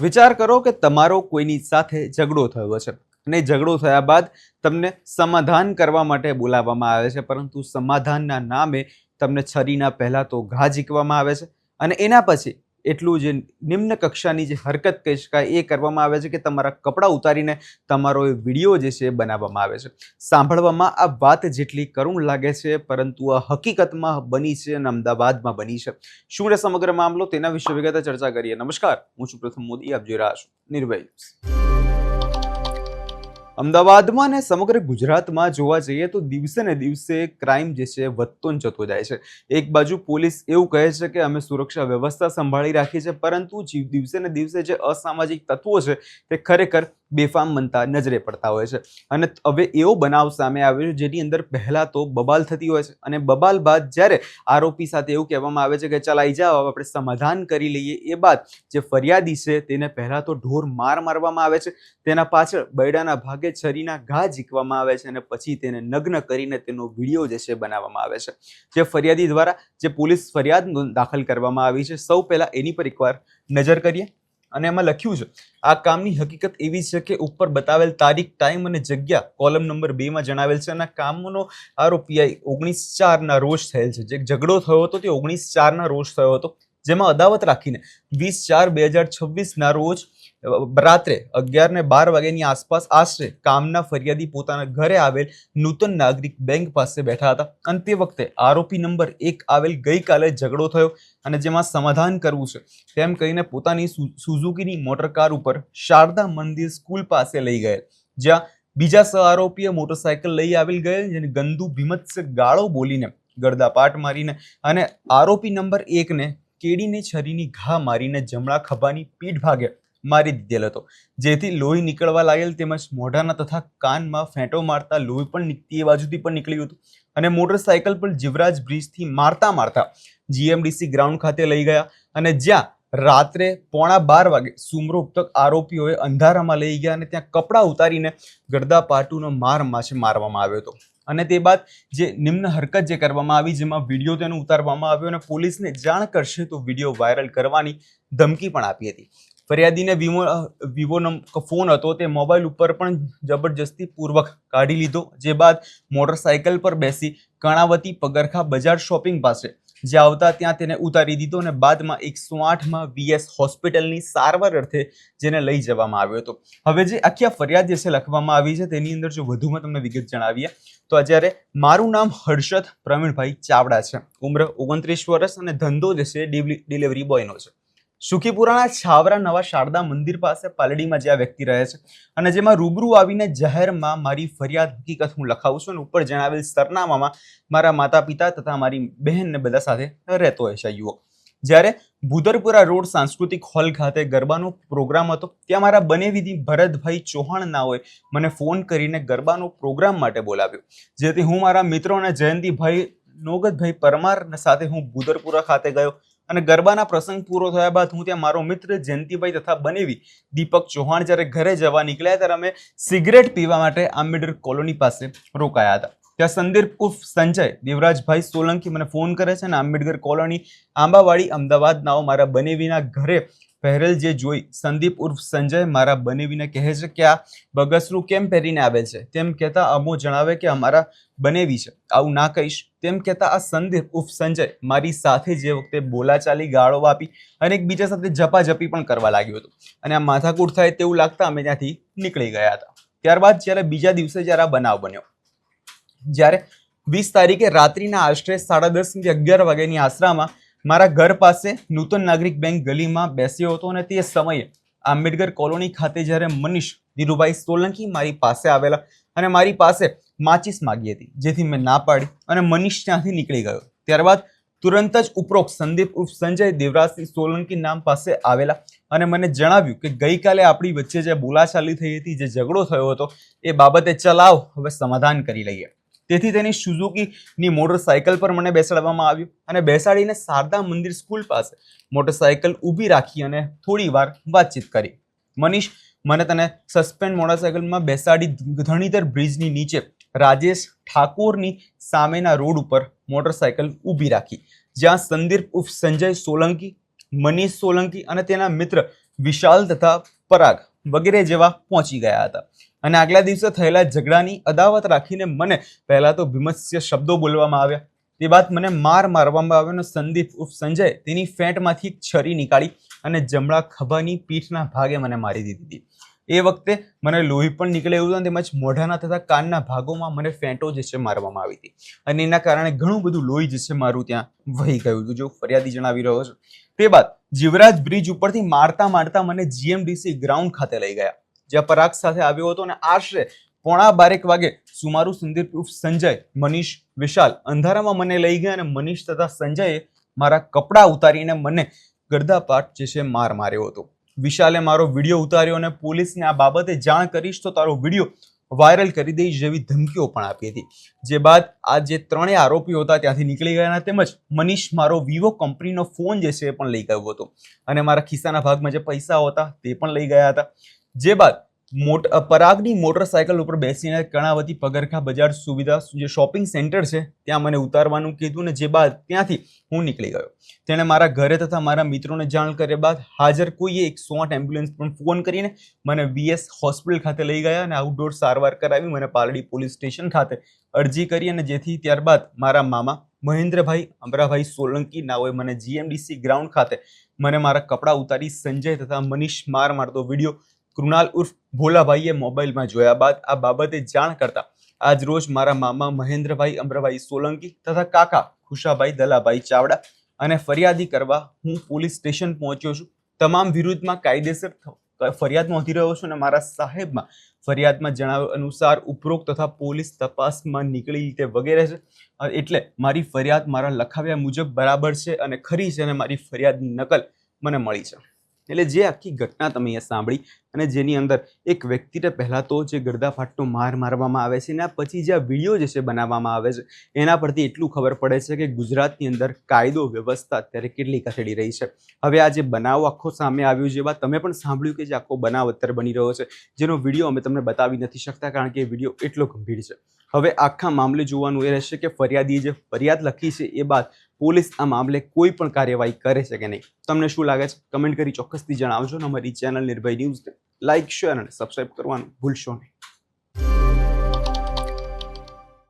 વિચાર કરો કે તમારો કોઈની સાથે ઝઘડો થયો છે અને ઝઘડો થયા બાદ તમને સમાધાન કરવા માટે બોલાવવામાં આવે છે, પરંતુ સમાધાનના નામે તમને છરીના પહેલા તો ઘા ઝીકવામાં આવે છે અને એના પછી એટલું જે નિમ્ન કક્ષાની જે હરકત કહી શકાય એ કરવામાં આવે છે કે તમારા કપડાં ઉતારીને તમારો એ વિડીયો જે છે એ બનાવવામાં આવે છે. સાંભળવામાં આ વાત જેટલી કરુણ લાગે છે, પરંતુ આ હકીકતમાં બની છે અને અમદાવાદમાં બની છે. શું છે સમગ્ર મામલો, તેના વિશે વિગતે ચર્ચા કરીએ. નમસ્કાર, હું છું પ્રથમ મોદી, આપ જોઈ રહ્યા છો નિર્ભય ન્યૂઝ. અમદાવાદમાં અને સમગ્ર ગુજરાતમાં જોવા જઈએ તો દિવસે ને દિવસે ક્રાઇમ જે છે વધતો જતો જાય છે. એક બાજુ પોલીસ એવું કહે છે કે અમે સુરક્ષા વ્યવસ્થા સંભાળી રાખી છે, પરંતુ દિવસે ને દિવસે જે અસામાજિક તત્વો છે તે ખરેખર બેફામ બનતા નજરે પડતા હોય છે. અને હવે એવો બનાવ સામે આવ્યો છે જેની અંદર પહેલા તો બબાલ થતી હોય છે અને બબાલ બાદ જ્યારે આરોપી સાથે એવું કહેવામાં આવે છે કે ચાલ આવી જાઓ, આપણે સમાધાન કરી લઈએ, એ બાદ જે ફરિયાદી છે તેને પહેલા તો ઢોર મારવામાં આવે છે, તેના પાછળ બૈડાના ભાગે છરીના ઘા ઝીકવામાં આવે છે અને પછી તેને નગ્ન કરીને તેનો વિડીયો જે છે બનાવવામાં આવે છે. જે ફરિયાદી દ્વારા જે પોલીસ ફરિયાદ દાખલ કરવામાં આવી છે, સૌ પહેલા એની પર એકવાર નજર કરીએ. અને એમાં લખ્યું છે, આ કામની હકીકત એવી છે કે ઉપર બતાવેલ તારીખ, ટાઈમ અને જગ્યા કોલમ નંબર 2 માં જણાવેલ છે અને કામનો આરોપી 19/4 રોજ થયેલ છે. જે ઝઘડો થયો હતો તે 19/4 રોજ થયો હતો, જેમાં અદાવત રાખીને 20/4/2026 રોજ રાત્રે 11 ને 12 વાગ્યાની આસપાસ આશરે કામના ફરિયાદી પોતાના ઘરે આવેલ નૂતન નાગરિક બેંક પાસે બેઠા હતા અને તે વખતે આરોપી નંબર 1 આવેલ ગઈકાલે ઝઘડો થયો અને જેમાં સમાધાન કરવું છે તેમ કહીને પોતાની સુઝુકીની મોટર કાર ઉપર શારદા મંદિર સ્કૂલ પાસે લઈ ગયેલ, જ્યાં બીજા સહ આરોપીએ મોટરસાયકલ લઈ આવેલ ગયેલ, જેને ગંદુ ભીમત્સ ગાળો બોલીને ગળદાપાટ મારીને અને આરોપી નંબર 1 ને કેડીની છરીની ઘા મારીને જમણા ખભાની પીઠ ભાગે મારી દીધેલ હતો, જેથી લોહી નીકળવા લાગેલ, તેમજ મોઢાના તથા કાનમાં ફેંટો મારતા લોહી પણ એ બાજુથી પણ નીકળ્યું હતું અને મોટરસાયકલ પર જીવરાજ બ્રિજથી મારતા જીએમડીસી ગ્રાઉન્ડ ખાતે લઈ ગયા અને જ્યાં રાત્રે 11:15 વાગે સુમરોક્ત આરોપીઓએ અંધારામાં લઈ ગયા અને ત્યાં કપડાં ઉતારીને ગળદાપાટુનો મારવામાં આવ્યો હતો. અને તે બાદ જે નિમ્ન હરકત જે કરવામાં આવી, જેમાં વિડીયો તેનો ઉતારવામાં આવ્યો અને પોલીસને જાણ કરશે તો વિડીયો વાયરલ કરવાની ધમકી પણ આપી હતી. ફરિયાદીને વિવો ફોન હતો, તે મોબાઈલ ઉપર પણ જબરજસ્તી પૂર્વક કાઢી લીધો, જે બાદ મોટરસાયકલ પર બેસી કર્ણાવતી પગરખા બજાર શોપિંગ પાસે જે આવતા ત્યાં તેને ઉતારી દીધો અને બાદમાં 108માં વીએસ હોસ્પિટલની સારવાર અર્થે જેને લઈ જવામાં આવ્યો હતો. હવે જે આખી ફરિયાદ જે છે લખવામાં આવી છે તેની અંદર જો વધુમાં તમને વિગત જણાવીએ તો અત્યારે મારું નામ હર્ષદ પ્રવીણભાઈ ચાવડા છે, ઉંમર 29 વર્ષ અને ધંધો જે છે ડિલિવરી બોયનો છે. સુખીપુરાના છાવરા નવા શારદા મંદિર પાસે પાલડીમાં જે આ વ્યક્તિ રહે છે અને જેમાં રૂબરૂ આવીને જાહેરમાં મારી ફરિયાદ હકીકત હું લખાવું છું અને ઉપર જણાવેલ સરનામામાં મારા માતા પિતા તથા મારી બહેનને બધા સાથે રહેતો હોય છે યુવક. જ્યારે ભૂદરપુરા રોડ સાંસ્કૃતિક હોલ ખાતે ગરબાનો પ્રોગ્રામ હતો, ત્યાં મારા બનેવી ભરતભાઈ ચૌહાણ નાઓએ મને ફોન કરીને ગરબાનો પ્રોગ્રામ માટે બોલાવ્યો, જેથી હું મારા મિત્રો અને જયંતિભાઈ નોગતભાઈ પરમાર સાથે હું ભૂદરપુરા ખાતે ગયો અને ગરબાના પ્રસંગ પૂરો થયા બાદ હું ત્યાં મારો મિત્ર જયંતિભાઈ તથા બનેવી દીપક ચૌહાણ જ્યારે ઘરે જવા નીકળ્યા ત્યારે અમે સિગરેટ પીવા માટે આંબેડકર કોલોની પાસે રોકાયા હતા. ત્યાં સંદીપ ઉર્ફ સંજય દેવરાજભાઈ સોલંકી મને ફોન કરે છે અને આંબેડકર કોલોની આંબાવાડી અમદાવાદના મારા બનેવીના ઘરે પહેરેલ જે જોઈ સંદીપ ઉર્ફ સંજય મારા બનેવીને કહે છે કે આ બગસરું કેમ પહેરીને આવેલ છે, તેમ કહેતા અમો જણાવે કે અમારા બનેવી છે, આવું ના કહીશ, તેમ કહેતા આ સંદીપ ઉર્ફ સંજય મારી સાથે જે વખતે બોલાચાલી ગાળો આપી અને એકબીજા સાથે ઝપાઝપી પણ કરવા લાગ્યો હતો અને આ માથાકૂટ થાય તેવું લાગતા અમે ત્યાંથી નીકળી ગયા હતા. ત્યારબાદ જ્યારે બીજા દિવસે જ્યારે આ બનાવ બન્યો, જ્યારે 20 તારીખે રાત્રિના આશરે 10:30 થી 11 વાગ્યાની આસરામાં મારા ઘર પાસે નૂતન નાગરિક બેંક ગલીમાં બેસ્યો હતો અને તે સમયે આંબેડકર કોલોની ખાતે જ્યારે મનીષ ધીરુભાઈ સોલંકી મારી પાસે આવેલા અને મારી પાસે માચીસ માગી હતી, જેથી મેં ના પાડી અને મનીષ ત્યાંથી નીકળી ગયો. ત્યારબાદ તુરંત જ ઉપરોક્ત સંદીપ ઉર્ફ સંજય દેવરાજસિંહ સોલંકી નામ પાસે આવેલા અને મને જણાવ્યું કે ગઈકાલે આપણી વચ્ચે જે બોલાચાલી થઈ હતી, જે ઝઘડો થયો હતો, એ બાબતે ચલાવ હવે સમાધાન કરી લઈએ. તેથી તેની સુઝુકીની મોટરસાયકલ પર મને બેસાડવામાં આવ્યું અને બેસાડીને શારદા મંદિર સ્કૂલ પાસે મોટરસાયકલ ઊભી રાખી અને થોડી વાર વાતચીત કરી. મનીષ મને તને સસ્પેન્ડ મોટરસાયકલમાં બેસાડી ધણીધર બ્રિજની નીચે રાજેશ ઠાકોરની સામેના રોડ ઉપર મોટરસાયકલ ઊભી રાખી, જ્યાં સંદીપ ઉર્ફ સંજય સોલંકી, મનીષ સોલંકી અને તેના મિત્ર વિશાલ તથા પરાગ વગેરે જેવા પહોંચી ગયા હતા અને આગલા દિવસે થયેલા ઝઘડાની અદાવત રાખીને મને પહેલા તો ભીમસ્ય શબ્દો બોલવામાં આવ્યા. તે બાદ મને મારવામાં આવ્યો અને સંદીપ ઉર્ફ સંજય તેની ફેંટમાંથી એક છરી નીકાળી અને જમણા ખભાની પીઠના ભાગે મને મારી દીધી હતી. એ વખતે મને લોહી પણ નીકળે એવું હતું, તેમજ મોઢાના તથા કાનના ભાગોમાં મને ફેંટો જે છે મારવામાં આવી હતી અને એના કારણે ઘણું બધું લોહી જે છે મારું ત્યાં વહી ગયું હતું, જો ફરિયાદી જણાવી રહ્યો છે. તે બાદ જીવરાજ બ્રિજ ઉપરથી મારતા મને જીએમડીસી ગ્રાઉન્ડ ખાતે લઈ ગયા, જ્યાં પરાગ સાથે આવ્યો હતો અને આશરે 11:15 વાગે સુમારુ સંદીપ ઉર્ફ સંજય, મનીષ, વિશાલ અંધારામાં મને લઈ ગયા અને મનીષ તથા સંજયે મારા કપડાં ઉતારીને મને ગરદાપાટ જે છે માર્યો હતો. વિશાલે મારો વિડીયો ઉતાર્યો અને પોલીસને આ બાબતે જાણ કરીશ તો તારો વિડીયો વાયરલ કરી દઈશ જેવી ધમકીઓ પણ આપી હતી. જે બાદ આ જે ત્રણેય આરોપીઓ હતા ત્યાંથી નીકળી ગયા તેમજ મનીષ મારો વિવો કંપનીનો ફોન જે છે એ પણ લઈ ગયો હતો અને મારા ખિસ્સાના ભાગમાં જે પૈસા હતા તે પણ લઈ ગયા હતા. જે બાદ પરાગની મોટરસાયકલ ઉપર બેસીને કર્ણાવતી પગરખા બજાર સુવિધા જે શોપિંગ સેન્ટર છે ત્યાં મને ઉતારવાનું કીધું ને જે બાદ ત્યાંથી હું નીકળી ગયો. તેણે મારા ઘરે તથા મારા મિત્રોને જાણ કર્યા બાદ હાજર કોઈએ 108 એમ્બ્યુલન્સ પણ ફોન કરીને મને વીએસ હોસ્પિટલ ખાતે લઈ ગયા અને આઉટડોર સારવાર કરાવી મને પાલડી પોલીસ સ્ટેશન ખાતે અરજી કરી અને જેથી ત્યારબાદ મારા મામા મહેન્દ્રભાઈ અમરાભાઈ સોલંકી નાઓએ મને જીએમડીસી ગ્રાઉન્ડ ખાતે મને મારા કપડાં ઉતારી સંજય તથા મનીષ મારતો વિડીયો કૃણાલ ઉર્ફ ભોલાભાઈએ મોબાઈલમાં જોયા બાદ આ બાબતે જાણ કરતા આજ રોજ મારા મામા મહેન્દ્રભાઈ અમરાભાઈ સોલંકી તથા કાકા ખુશાભાઈ દલાભાઈ ચાવડા અને ફરિયાદી કરવા હું પોલીસ સ્ટેશન પહોંચ્યો છું. તમામ વિરુદ્ધમાં કાયદેસર ફરિયાદ નોંધી રહ્યો છું અને મારા સાહેબમાં ફરિયાદમાં જણાવ્યા અનુસાર ઉપરોક્ત તથા પોલીસ તપાસમાં નીકળી રીતે વગેરે છે, એટલે મારી ફરિયાદ મારા લખાવ્યા મુજબ બરાબર છે અને ખરી છે અને મારી ફરિયાદની નકલ મને મળી છે. એટલે જે આખી ઘટના તમે અહીંયા સાંભળી અને જેની અંદર એક વ્યક્તિને પહેલાં તો જે ગરદાફાટનો મારવામાં આવે છે એના પછી જે આ વિડીયો જે છે બનાવવામાં આવે છે એના પરથી એટલું ખબર પડે છે કે ગુજરાતની અંદર કાયદો વ્યવસ્થા અત્યારે કેટલી કથળી રહી છે. હવે આ જે બનાવ આખો સામે આવ્યો છે એવા તમે પણ સાંભળ્યું કે જે આખો બનાવ અત્યારે બની રહ્યો છે જેનો વિડીયો અમે તમને બતાવી નથી શકતા કારણ કે એ વિડીયો એટલો ગંભીર છે. હવે આખા મામલે જોવાનું એ રહેશે કે ફરિયાદીએ જે ફરિયાદ લખી છે એ બાદ પોલીસ આ મામલે કોઈ પણ કાર્યવાહી કરે છે કે નહીં. તમને શું લાગે છે કમેન્ટ કરી ચોક્કસથી જણાવજો અને અમારી ચેનલ નિર્ભય ન્યૂઝને લાઇક, શેર અને સબસ્ક્રાઇબ કરવાનું ભૂલશો નહીં.